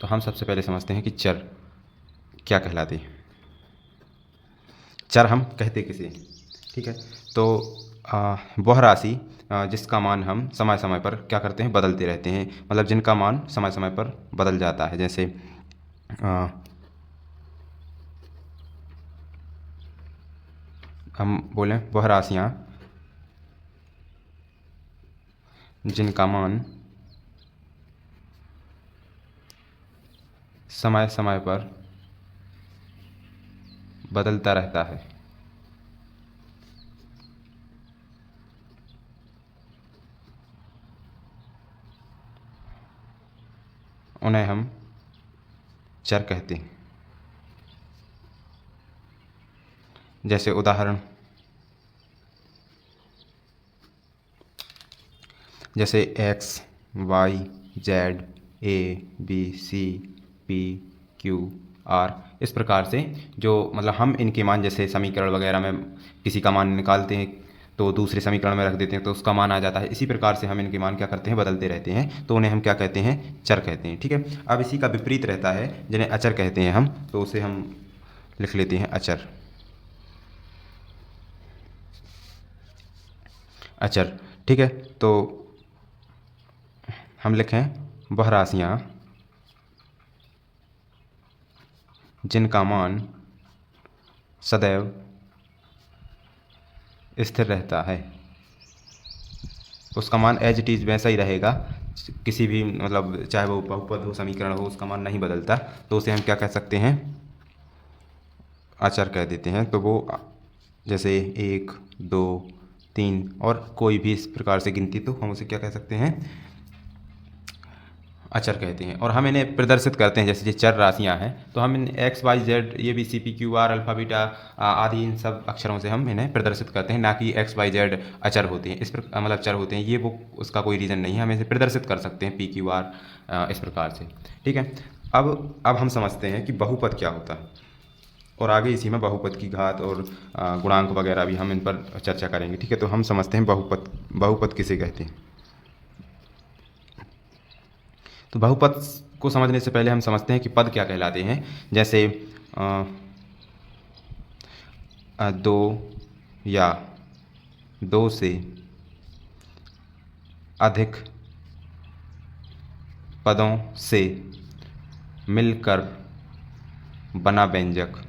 तो हम सबसे पहले समझते हैं कि चर क्या कहलाती है। चर हम कहते किसे, ठीक है। तो वह राशि जिसका मान हम समय समय पर क्या करते हैं, बदलते रहते हैं, मतलब जिनका मान समय समय पर बदल जाता है। जैसे हम बोलें वह राशियाँ जिनका मान समय समय पर बदलता रहता है, उन्हें हम चर कहते हैं। जैसे उदाहरण, जैसे X, Y, Z, A, B, C, P, Q, R, इस प्रकार से जो मतलब हम इनके मान जैसे समीकरण वगैरह में किसी का मान निकालते हैं तो दूसरे समीकरण में रख देते हैं तो उसका मान आ जाता है। इसी प्रकार से हम इनके मान क्या करते हैं, बदलते रहते हैं, तो उन्हें हम क्या कहते हैं, चर कहते हैं, ठीक है। अब इसी का विपरीत रहता है जिन्हें अचर कहते हैं हम, तो उसे हम लिख लेते हैं अचर। अचर, ठीक है। तो हम लिखें वह राशियाँ जिनका मान सदैव स्थिर रहता है, उसका मान एज इट इज़ वैसा ही रहेगा, किसी भी मतलब चाहे वो बहुपद हो, समीकरण हो, उसका मान नहीं बदलता, तो उसे हम क्या कह सकते हैं, अचर कह देते हैं। तो वो जैसे 1, 2, 3 और कोई भी इस प्रकार से गिनती, तो हम उसे क्या कह सकते हैं, अचर कहते हैं। और हम इन्हें प्रदर्शित करते हैं, जैसे ये चर राशियां हैं तो हम इन एक्स वाई जेड, ये भी C P Q R alpha beta आदि इन सब अक्षरों से हम इन्हें प्रदर्शित करते हैं, ना कि एक्स वाई जेड अचर होते हैं, इस प्रकार मतलब चर होते हैं, ये वो उसका कोई रीज़न नहीं है, हम इसे प्रदर्शित कर सकते हैं पी क्यू आर इस प्रकार से, ठीक है। अब हम समझते हैं कि बहुपद क्या होता है, और आगे इसी में बहुपद की घात और गुणांक वगैरह भी हम इन पर चर्चा करेंगे, ठीक है। तो हम समझते हैं बहुपद, बहुपद किसे कहते हैं। तो बहुपद को समझने से पहले हम समझते हैं कि पद क्या कहलाते हैं। जैसे दो या दो से अधिक पदों से मिलकर बना व्यंजक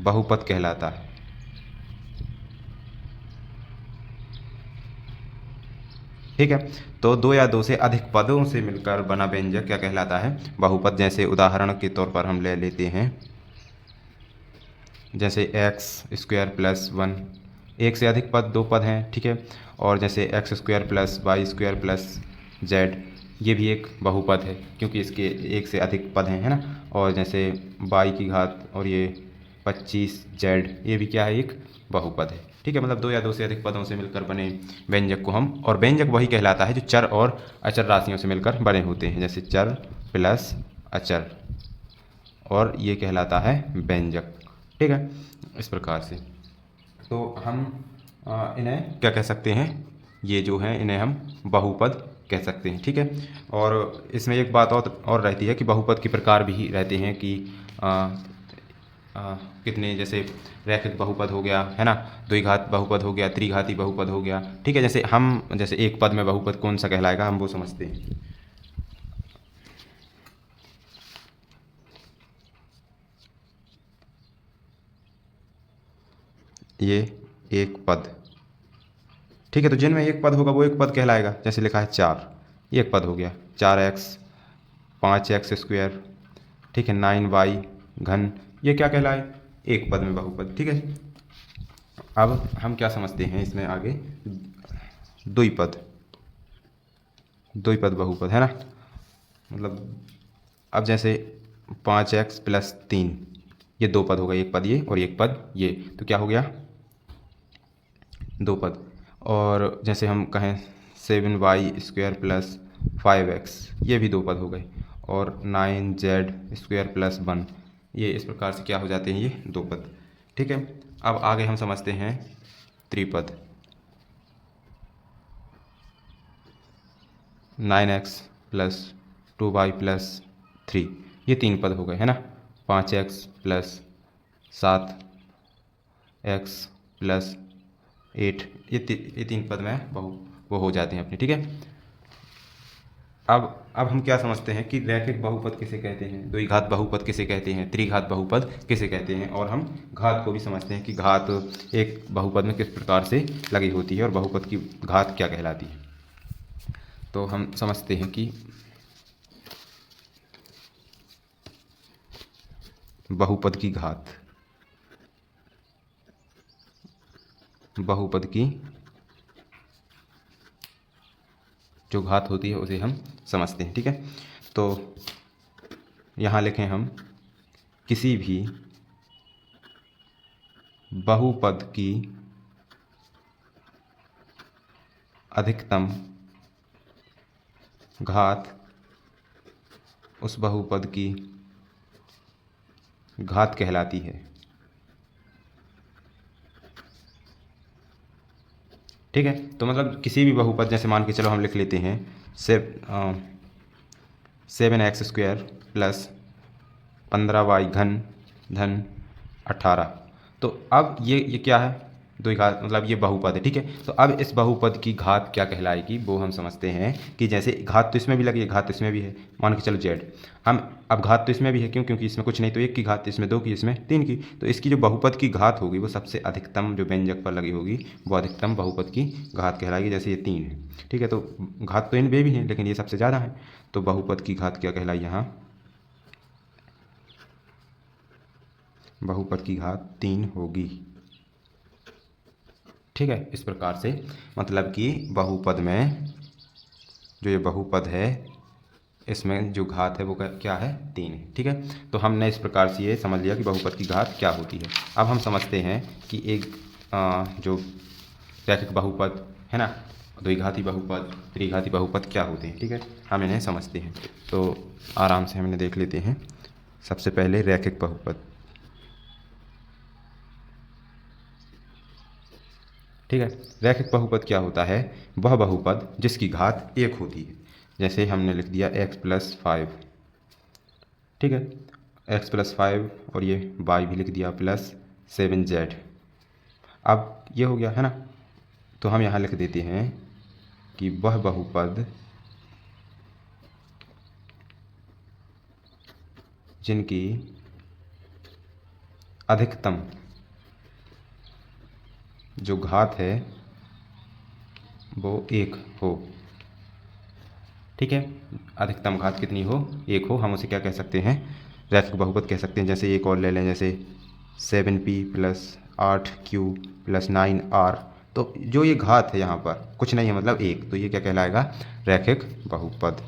बहुपद कहलाता है। ठीक है, तो दो या दो से अधिक पदों से मिलकर बना व्यंजक क्या कहलाता है, बहुपद। जैसे उदाहरण के तौर पर हम ले लेते हैं, जैसे एक्स स्क्वायर प्लस 1, एक से अधिक पद, दो पद हैं, ठीक है। और जैसे X square plus Y square plus Z, ये भी एक बहुपद है क्योंकि इसके एक से अधिक पद हैं, है ना। और जैसे वाई की घात और ये 25 जेड, ये भी क्या है, एक बहुपद है, ठीक है। मतलब दो या दो से अधिक पदों से मिलकर बने व्यंजक को हम, और व्यंजक वही कहलाता है जो चर और अचर राशियों से मिलकर बने होते हैं, जैसे चर प्लस अचर, और ये कहलाता है व्यंजक, ठीक है। इस प्रकार से तो हम इन्हें क्या कह सकते हैं, ये जो है इन्हें हम बहुपद कह सकते हैं, ठीक है। और इसमें एक बात और रहती है कि बहुपद के प्रकार भी रहते हैं कि आ, कितने, जैसे रैखिक बहुपद हो गया, है ना, द्विघात बहुपद हो गया, त्रिघाती बहुपद हो गया, ठीक है। जैसे एक पद में बहुपद कौन सा कहलाएगा, हम वो समझते हैं। ये एक पद, ठीक है। तो जिनमें एक पद होगा वो एक पद कहलाएगा। जैसे लिखा है 4, ये एक पद हो गया, 4x 5x स्क्वायर, ठीक है, 9y घन, ये क्या कहलाए, एक पद में बहुपद, ठीक है। अब हम क्या समझते हैं इसमें आगे, द्विपद, द्विपद बहुपद, है ना। मतलब अब जैसे 5x प्लस 3, ये दो पद हो गए, एक पद ये और एक पद ये, तो क्या हो गया, दो पद। और जैसे हम कहें 7y स्क्वायर प्लस 5x, ये भी दो पद हो गए। और 9z स्क्वायर प्लस 1, ये इस प्रकार से क्या हो जाते हैं, ये दो पद, ठीक है। अब आगे हम समझते हैं त्रिपद, 9x प्लस 2y प्लस 3, ये 3 पद हो गए, है ना। 5x प्लस 7x प्लस 8, ये 3 पद में वो हो जाते हैं अपने, ठीक है। अब हम क्या समझते हैं कि रैखिक बहुपद किसे कहते हैं, द्विघात बहुपद किसे कहते हैं, त्रिघात बहुपद किसे कहते हैं, और हम घात को भी समझते हैं कि घात एक बहुपद में किस प्रकार से लगी होती है और बहुपद की घात क्या कहलाती है। तो हम समझते हैं कि बहुपद की घात, बहुपद की जो घात होती है उसे हम समझते हैं, ठीक है। तो यहाँ लिखें हम किसी भी बहुपद की अधिकतम घात उस बहुपद की घात कहलाती है, ठीक है। तो मतलब किसी भी बहुपद, जैसे मान के चलो हम लिख लेते हैं 7x² प्लस 15y घन धन 18। तो अब ये क्या है, द्विघात, मतलब ये बहुपद है, ठीक है। तो अब इस बहुपद की घात क्या कहलाएगी वो हम समझते हैं कि जैसे घात तो इसमें भी लगी है, घात तो इसमें भी है, मान के चलो z। हम अब घात तो इसमें भी है, क्यों, क्योंकि इसमें कुछ नहीं, तो 1 की घात, इसमें 2 की, इसमें 3 की। तो इसकी जो बहुपद की घात होगी वो सबसे अधिकतम जो व्यंजक पर लगी होगी वो अधिकतम बहुपद की घात कहलाएगी। जैसे ये 3 है, ठीक है। तो घात तो इनमें भी है लेकिन ये सबसे ज़्यादा है, तो बहुपद की घात क्या कहलाई यहाँ, बहुपद की घात 3 होगी, ठीक है। इस प्रकार से मतलब कि बहुपद में जो ये बहुपद है इसमें जो घात है वो क्या है, 3 है, ठीक है। तो हमने इस प्रकार से ये समझ लिया कि बहुपद की घात क्या होती है। अब हम समझते हैं कि एक जो रैखिक बहुपद है ना, द्विघाती बहुपद, त्रिघाती बहुपद क्या होते हैं, ठीक है। हम इन्हें समझते हैं, तो आराम से हम इन्हें देख लेते हैं। सबसे पहले रैखिक बहुपद, ठीक है। रैखिक बहुपद क्या होता है, वह बहुपद जिसकी घात 1 होती है। जैसे हमने लिख दिया x प्लस 5, ठीक है, x प्लस 5, और ये y भी लिख दिया प्लस 7z। अब ये हो गया, है ना। तो हम यहाँ लिख देते हैं कि वह बहुपद जिनकी अधिकतम जो घात है वो 1 हो, ठीक है। अधिकतम घात कितनी हो, 1 हो, हम उसे क्या कह सकते हैं, रैखिक बहुपद कह सकते हैं। जैसे एक और ले लें, जैसे 7p plus 8q plus 9r। तो जो ये घात है यहाँ पर कुछ नहीं है, मतलब 1, तो ये क्या कहलाएगा, रैखिक बहुपद।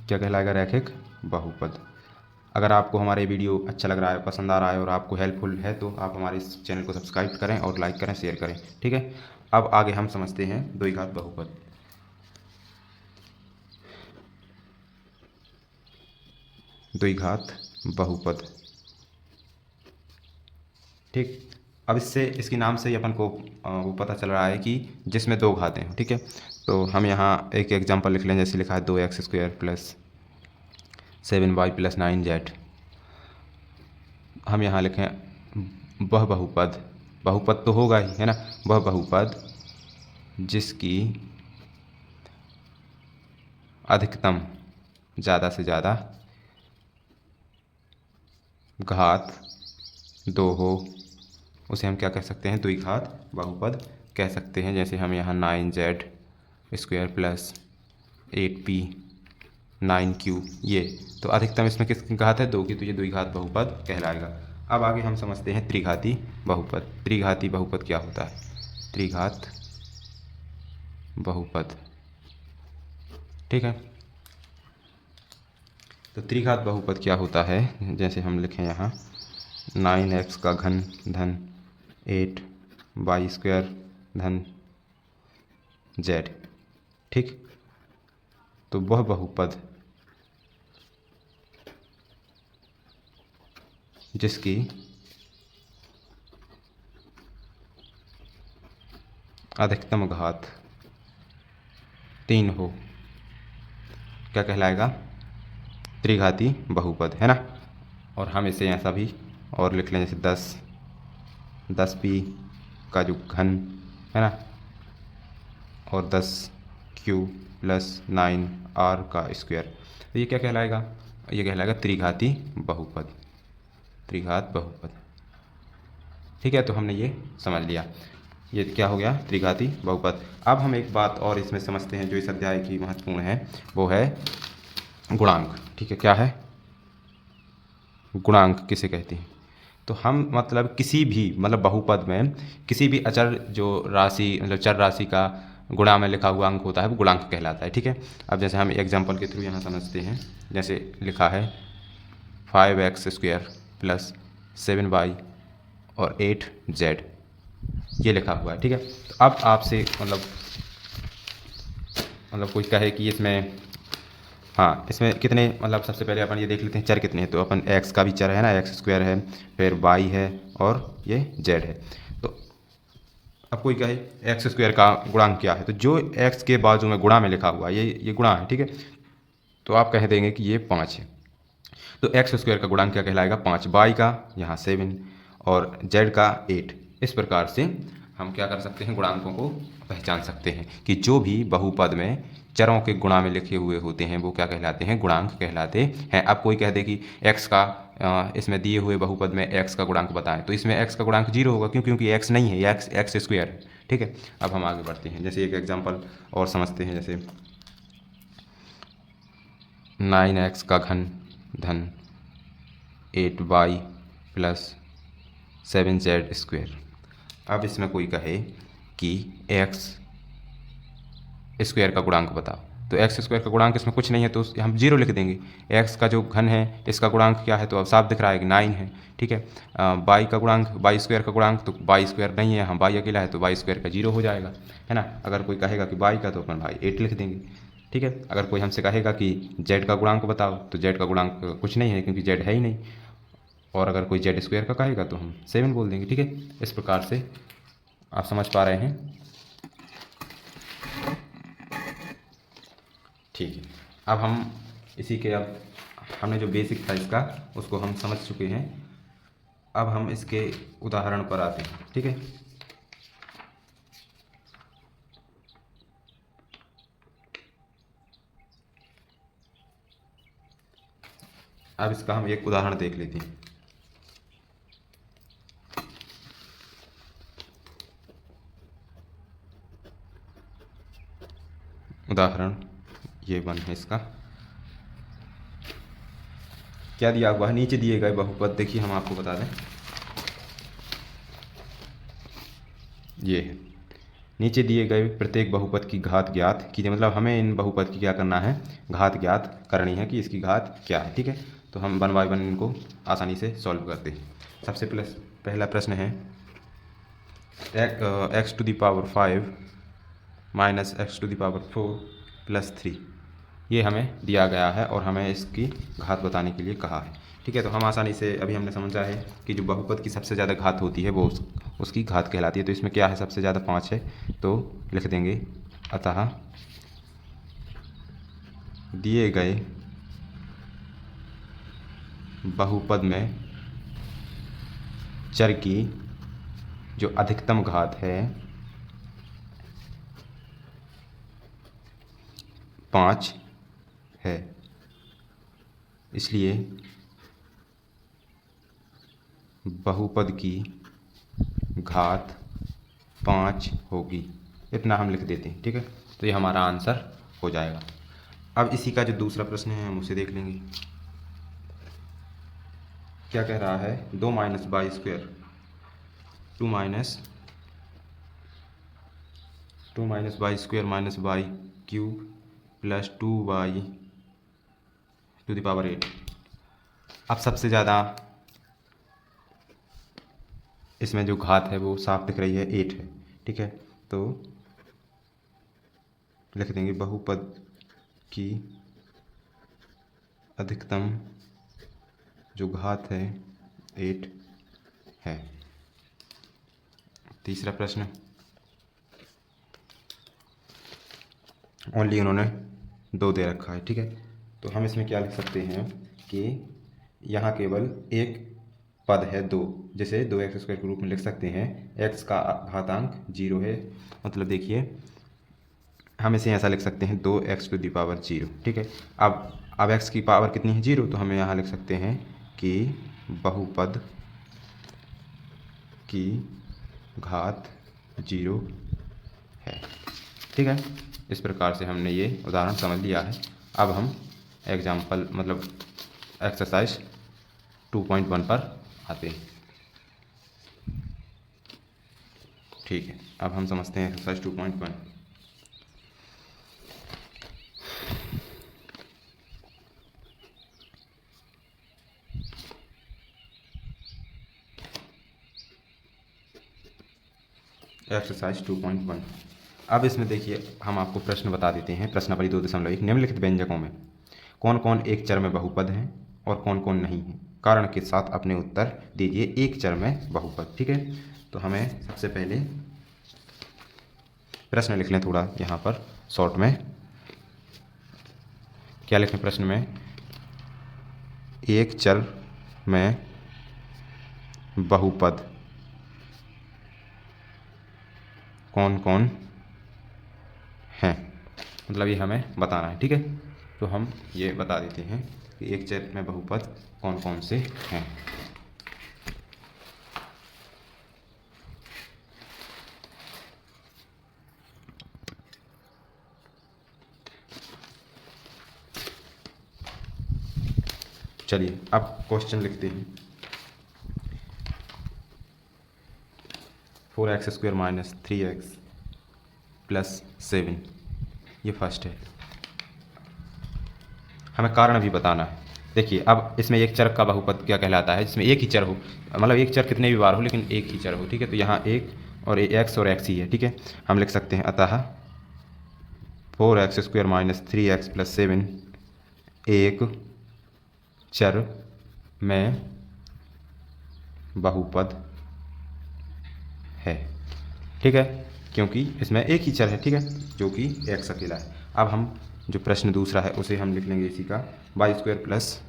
क्या कहलाएगा, रैखिक बहुपद। अगर आपको हमारे वीडियो अच्छा लग रहा है, पसंद आ रहा है और आपको हेल्पफुल है तो आप हमारे इस चैनल को सब्सक्राइब करें और लाइक करें, शेयर करें, ठीक है। अब आगे हम समझते हैं द्विघात बहुपद। द्विघात बहुपद, ठीक। अब इससे, इसके नाम से ही अपन को वो पता चल रहा है कि जिसमें 2 घातें हैं, ठीक है। तो हम यहाँ एक एग्जांपल लिख लें, जैसे लिखा है 2x² plus 7y plus 9z। हम यहाँ लिखें वह बहुपद, बहुपद तो होगा ही, है ना, वह बहुपद जिसकी अधिकतम ज़्यादा से ज़्यादा घात 2 हो, उसे हम क्या कह सकते हैं, द्विघात बहुपद कह सकते हैं। जैसे हम यहाँ 9z² प्लस 8p 9q, ये तो अधिकतम इसमें किसकी घात है, 2 की, तो ये द्विघात बहुपद कहलाएगा। अब आगे हम समझते हैं त्रिघाती बहुपद। त्रिघाती बहुपद क्या होता है, त्रिघात बहुपद, ठीक है। तो त्रिघात बहुपद क्या होता है, जैसे हम लिखें यहाँ 9x का घन धन 8y² धन z, ठीक। तो वह बहुपद जिसकी अधिकतम घात 3 हो, क्या कहलाएगा, त्रिघाती बहुपद, है ना। और हम इसे ऐसा भी और लिख लें, जैसे 10p का जो घन है ना, और 10q प्लस 9r का स्क्वायर। तो ये क्या कहलाएगा, ये कहलाएगा त्रिघाती बहुपद, त्रिघात बहुपद। ठीक है, तो हमने ये समझ लिया, ये क्या हो गया, त्रिघाती बहुपद। अब हम एक बात और इसमें समझते हैं जो इस अध्याय की महत्वपूर्ण है, वो है गुणांक। ठीक है, क्या है, गुणांक किसे कहते हैं। तो हम मतलब किसी भी मतलब बहुपद में किसी भी अचर जो राशि मतलब चर राशि का गुणा में लिखा हुआ अंक होता है वो गुणांक कहलाता है। ठीक है, अब जैसे हम एग्जांपल के थ्रू यहाँ समझते हैं, जैसे लिखा है 5x² प्लस 7y और 8z, ये लिखा हुआ है। ठीक है, तो अब आपसे मतलब कोई कहे कि इसमें, हाँ इसमें कितने, मतलब सबसे पहले अपन ये देख लेते हैं चर कितने हैं। तो अपन x का भी चर है ना, x² है, फिर y है और ये z है। तो अब कोई कहे x² का गुणांक क्या है, तो जो x के बाजू में गुणा में लिखा हुआ है ये गुणा है। ठीक है, तो आप कह देंगे कि ये 5 है। तो x² का गुणांक क्या कहलाएगा, 5, y का यहाँ 7 और z का 8। इस प्रकार से हम क्या कर सकते हैं, गुणांकों को पहचान सकते हैं कि जो भी बहुपद में चरों के गुणा में लिखे हुए होते हैं वो क्या कहलाते हैं, गुणांक कहलाते हैं। अब कोई कह दे कि x का इसमें दिए हुए बहुपद में x का गुणांक बताएं, तो इसमें x का गुणांक 0 होगा, क्योंकि x नहीं है, ये x² है। ठीक है, अब हम आगे बढ़ते हैं, जैसे एक एग्जाम्पल और समझते हैं, जैसे 9x का घन धन 8y प्लस 7z²। अब इसमें कोई कहे कि x² का गुणांक बताओ, तो x² का गुणांक इसमें कुछ नहीं है तो हम 0 लिख देंगे। x का जो घन है इसका गुणांक क्या है, तो अब साफ दिख रहा है कि 9 है। ठीक है, y का गुणांक, y² का गुणांक, तो y² नहीं है, हम y अकेला है तो y² का 0 हो जाएगा, है ना। अगर कोई कहेगा कि y का, तो अपन y 8 लिख देंगे। ठीक है, अगर कोई हमसे कहेगा कि z का गुणांक बताओ, तो z का गुणांक कुछ नहीं है क्योंकि z है ही नहीं। और अगर कोई z² का कहेगा तो हम 7 बोल देंगे। ठीक है, इस प्रकार से आप समझ पा रहे हैं। ठीक है, अब हम इसी के, अब हमने जो बेसिक था इसका उसको हम समझ चुके हैं। अब हम इसके उदाहरण पर आते हैं। ठीक है, अब इसका हम एक उदाहरण देख लेते हैं। उदाहरण ये 1 है, इसका क्या दिया हुआ है, नीचे दिए गए बहुपद, देखिए हम आपको बता दें, ये है, नीचे दिए गए प्रत्येक बहुपद की घात ज्ञात कीजिए। मतलब हमें इन बहुपद की क्या करना है, घात ज्ञात करनी है कि इसकी घात क्या है। ठीक है, तो हम 1 बाय 1 इनको आसानी से सॉल्व करते हैं। सबसे पहला प्रश्न है x⁵ माइनस x⁴ प्लस 3, ये हमें दिया गया है और हमें इसकी घात बताने के लिए कहा है। ठीक है, तो हम आसानी से अभी हमने समझा है कि जो बहुपद की सबसे ज़्यादा घात होती है वो उसकी घात कहलाती है। तो इसमें क्या है, सबसे ज़्यादा 5 है, तो लिख देंगे अतः दिए गए बहुपद में चर की जो अधिकतम घात है 5 है, इसलिए बहुपद की घात 5 होगी। इतना हम लिख देते हैं। ठीक है, तो ये हमारा आंसर हो जाएगा। अब इसी का जो दूसरा प्रश्न है हम उसे देख लेंगे। क्या कह रहा है, 2 minus Y square 2 minus Y square minus Y cube plus 2y to the power 8। अब सबसे ज़्यादा इसमें जो घात है वो साफ दिख रही है, 8 है। ठीक है, तो लिख देंगे बहुपद की अधिकतम जो घात है 8 है। तीसरा प्रश्न, ओनली उन्होंने 2 दे रखा है, ठीक है। तो हम इसमें क्या लिख सकते हैं कि यहाँ केवल एक पद है 2, जिसे 2x² के रूप में लिख सकते हैं। x का घातांक 0 है, मतलब देखिए हम इसे ऐसा लिख सकते हैं 2x⁴, ठीक है। अब x की पावर कितनी है 0, तो हमें यहाँ लिख सकते हैं कि बहुपद की घात 0 है, ठीक है। इस प्रकार से हमने ये उदाहरण समझ लिया है। अब हम एग्जाम्पल मतलब एक्सरसाइज 2.1 पर आते हैं, ठीक है। अब हम समझते हैं एक्सरसाइज 2.1। एक्सरसाइज 2.1। अब इसमें देखिए हम आपको प्रश्न बता देते हैं। प्रश्नावली 2.1 निम्नलिखित व्यंजकों में कौन कौन एक चर में बहुपद हैं और कौन कौन नहीं है, कारण के साथ अपने उत्तर दीजिए एक चर में बहुपद, ठीक है। तो हमें सबसे पहले प्रश्न लिख लें थोड़ा यहाँ पर शॉर्ट में। क्या लिखें प्रश्न में? एक चर में बहुपद कौन कौन हैं, मतलब ये हमें बताना है, ठीक है। तो हम ये बता देते हैं कि एक चर में बहुपद कौन कौन से हैं। चलिए अब क्वेश्चन लिखते हैं। 4x² - 3x + 7, ये फर्स्ट है। हमें कारण भी बताना है। देखिए अब इसमें एक चर का बहुपद क्या कहलाता है, जिसमें एक ही चर हो, मतलब एक चर कितने भी बार हो लेकिन एक ही चर हो, ठीक है। तो यहाँ एक और x और x ही है, ठीक है। हम लिख सकते हैं अतः 4x² - 3x + 7 एक चर में बहुपद है, ठीक है, क्योंकि इसमें एक ही चर है, ठीक है, जो कि x अकेला है। अब हम जो प्रश्न दूसरा है उसे हम लिख लेंगे इसी का y² +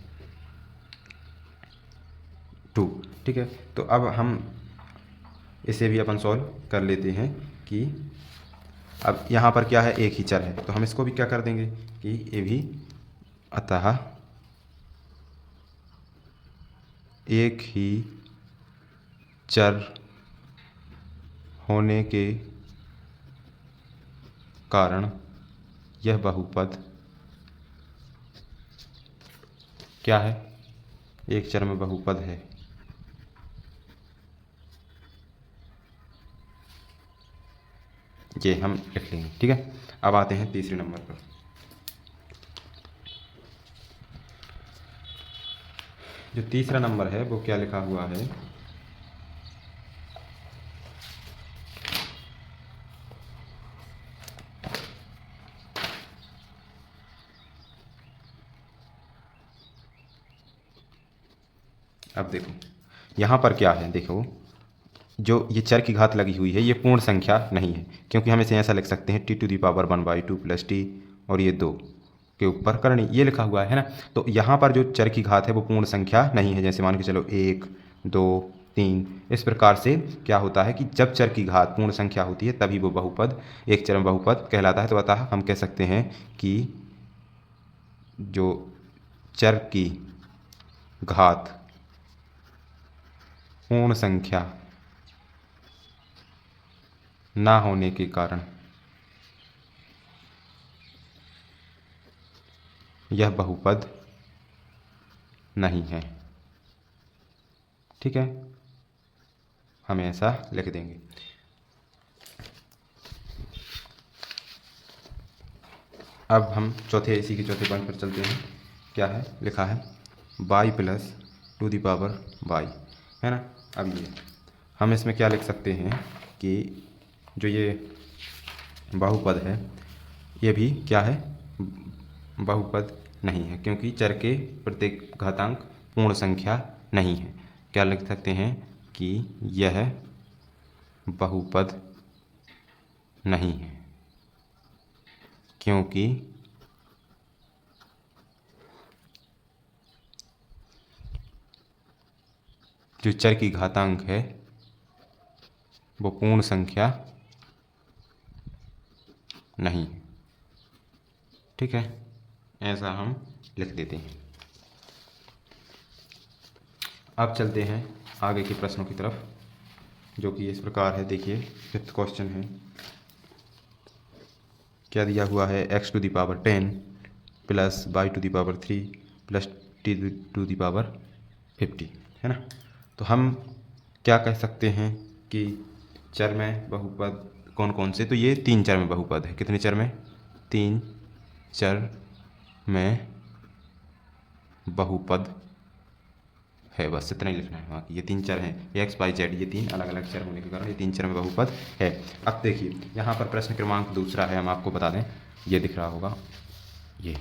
2, ठीक है। तो अब हम इसे भी अपन सॉल्व कर लेते हैं कि अब यहाँ पर क्या है, एक ही चर है, तो हम इसको भी क्या कर देंगे कि ये भी अतः एक ही चर होने के कारण यह बहुपद क्या है, एक चर में बहुपद है। ये हम लिख लेंगे, ठीक है। अब आते हैं तीसरे नंबर पर। जो तीसरा नंबर है वो क्या लिखा हुआ है, अब देखो यहाँ पर क्या है, देखो जो ये चर की घात लगी हुई है ये पूर्ण संख्या नहीं है, क्योंकि हम इसे ऐसा लिख सकते हैं t⁴ 1/2 + t और ये 2 के ऊपर करणी, ये लिखा हुआ है ना। तो यहाँ पर जो चर की घात है वो पूर्ण संख्या नहीं है, जैसे मान के चलो 1 2 3। इस प्रकार से क्या होता है कि जब चर की घात पूर्ण संख्या होती है तभी वो बहुपद एक चर में बहुपद कहलाता है। तो अतः हम कह सकते हैं कि जो चर की घात पूर्ण संख्या ना होने के कारण यह बहुपद नहीं है, ठीक है। हम ऐसा लिख देंगे। अब हम इसी के चौथे पॉइंट पर चलते हैं। क्या है लिखा है y + 2y, है ना। अब ये हम इसमें क्या लिख सकते हैं कि जो ये बहुपद है ये भी क्या है, बहुपद नहीं है, क्योंकि चर के प्रत्येक घातांक पूर्ण संख्या नहीं है। क्या लिख सकते हैं कि यह बहुपद नहीं है, क्योंकि जो चर की घातांक है वो पूर्ण संख्या नहीं। ठीक है, ऐसा हम लिख देते हैं। अब चलते हैं आगे के प्रश्नों की तरफ, जो कि इस प्रकार है। देखिए, 5th क्वेश्चन है। क्या दिया हुआ है? x to the power 10 plus y to the power 3 plus t to the power 50, है ना। तो हम क्या कह सकते हैं कि चर में बहुपद कौन कौन से? तो ये 3 चर में बहुपद है। कितने चर में? 3 चर में बहुपद है। बस इतना ही लिखना है वहाँ की। ये 3 चर हैं, एक्स वाई जेड, ये 3 अलग अलग चर होने के कारण ये 3 चर में बहुपद है। अब देखिए, यहाँ पर प्रश्न क्रमांक दूसरा है, हम आपको बता दें, ये दिख रहा होगा। ये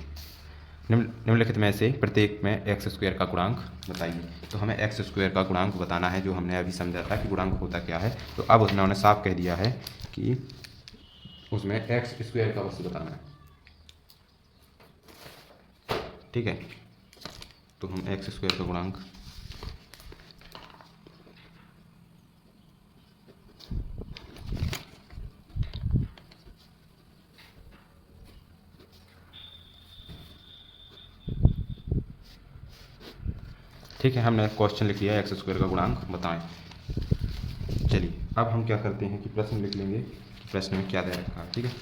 निम्नलिखित में से प्रत्येक में एक्स स्क्वायर का गुणांक बताइए। तो हमें एक्स स्क्वायर का गुणांक बताना है, जो हमने अभी समझा था कि गुणांक होता क्या है। तो अब उन्होंने साफ कह दिया है कि उसमें एक्स स्क्वायर का वस्तु बताना है। ठीक है, तो हम एक्स स्क्वायर का गुणांक ठीक है, हमने क्वेश्चन लिख लिया, एक्स स्क्वायर का गुणांक बताएं। चलिए, अब हम क्या करते हैं कि प्रश्न लिख लेंगे कि प्रश्न में क्या दे रखा है। ठीक है,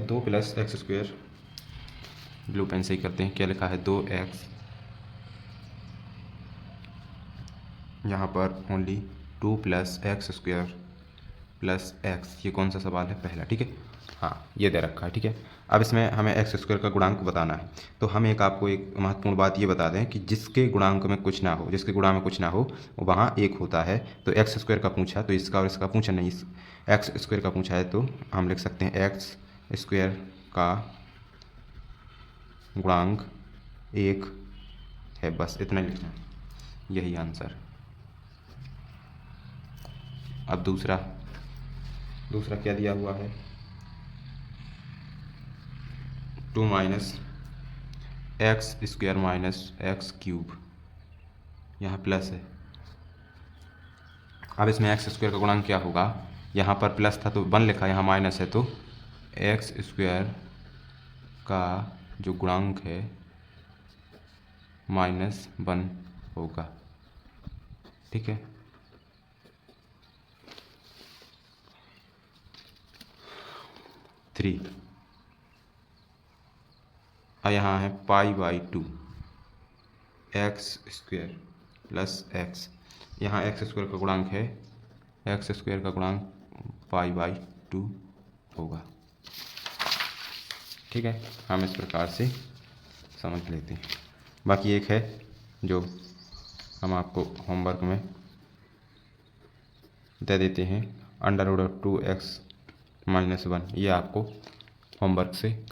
2 plus X square, blue pen से ही करते हैं। क्या लिखा है? 2x, यहाँ पर only 2 plus X square plus x. ये कौन सा सवाल है? पहला। ठीक है, हाँ, ये दे रखा है। ठीक है, अब इसमें हमें एक्स स्क्वायर का गुणांक बताना है। तो हम आपको एक महत्वपूर्ण बात ये बता दें कि जिसके गुणांक में कुछ ना हो, जिसके गुणांक में कुछ ना हो, वहाँ 1 होता है। तो एक्स स्क्वायर का पूछा तो इसका और इसका पूछा नहीं, एक्स स्क्वायर का पूछा है तो हम लिख सकते हैं एक्स स्क्वायर का गुणांक 1 है। बस इतना ही लिखना है, यही आंसर। अब दूसरा क्या दिया हुआ है? 2 minus x square minus x cube, यहाँ प्लस है। अब इसमें एक्स स्क्वायर का गुणांक क्या होगा? यहाँ पर प्लस था तो 1 लिखा, यहाँ माइनस है तो एक्स स्क्वायर का जो गुणांक है -1 होगा। ठीक है, थ्री, और यहाँ है π/2 एक्स स्क्वायर प्लस एक्स। यहाँ एक्स स्क्वायर का गुणांक है, एक्स स्क्वायर का गुणांक π/2 होगा। ठीक है, हम इस प्रकार से समझ लेते हैं। बाकी एक है जो हम आपको होमवर्क में दे देते हैं, √2x - 1। ये आपको होमवर्क से